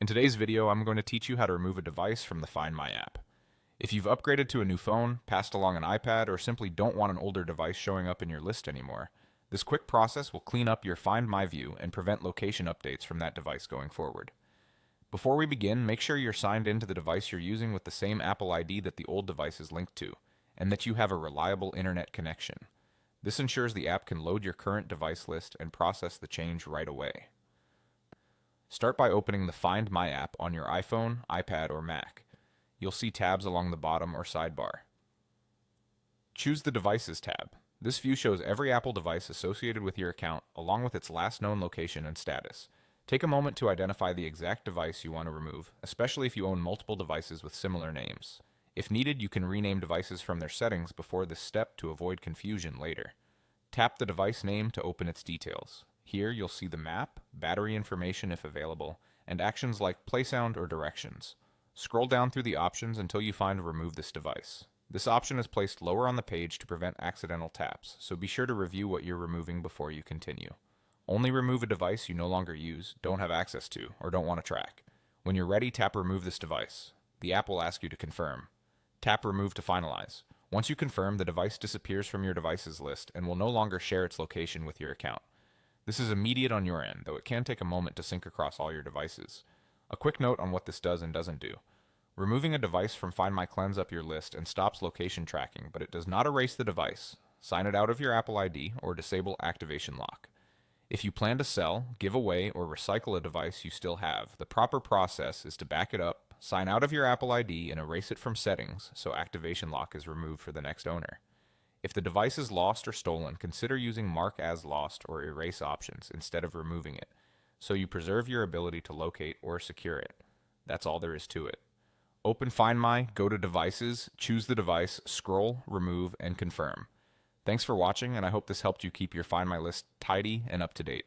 In today's video, I'm going to teach you how to remove a device from the Find My app. If you've upgraded to a new phone, passed along an iPad, or simply don't want an older device showing up in your list anymore, this quick process will clean up your Find My view and prevent location updates from that device going forward. Before we begin, make sure you're signed into the device you're using with the same Apple ID that the old device is linked to, and that you have a reliable internet connection. This ensures the app can load your current device list and process the change right away. Start by opening the Find My app on your iPhone, iPad, or Mac. You'll see tabs along the bottom or sidebar. Choose the Devices tab. This view shows every Apple device associated with your account, along with its last known location and status. Take a moment to identify the exact device you want to remove, especially if you own multiple devices with similar names. If needed, you can rename devices from their settings before this step to avoid confusion later. Tap the device name to open its details. Here you'll see the map, battery information if available, and actions like play sound or directions. Scroll down through the options until you find Remove this device. This option is placed lower on the page to prevent accidental taps, so be sure to review what you're removing before you continue. Only remove a device you no longer use, don't have access to, or don't want to track. When you're ready, tap Remove this device. The app will ask you to confirm. Tap Remove to finalize. Once you confirm, the device disappears from your devices list and will no longer share its location with your account. This is immediate on your end, though it can take a moment to sync across all your devices. A quick note on what this does and doesn't do. Removing a device from Find My cleans up your list and stops location tracking, but it does not erase the device, sign it out of your Apple ID, or disable activation lock. If you plan to sell, give away, or recycle a device you still have, the proper process is to back it up, sign out of your Apple ID, and erase it from settings so activation lock is removed for the next owner. If the device is lost or stolen, consider using Mark as Lost or Erase options instead of removing it, so you preserve your ability to locate or secure it. That's all there is to it. Open Find My, go to Devices, choose the device, scroll, remove, and confirm. Thanks for watching, and I hope this helped you keep your Find My list tidy and up to date.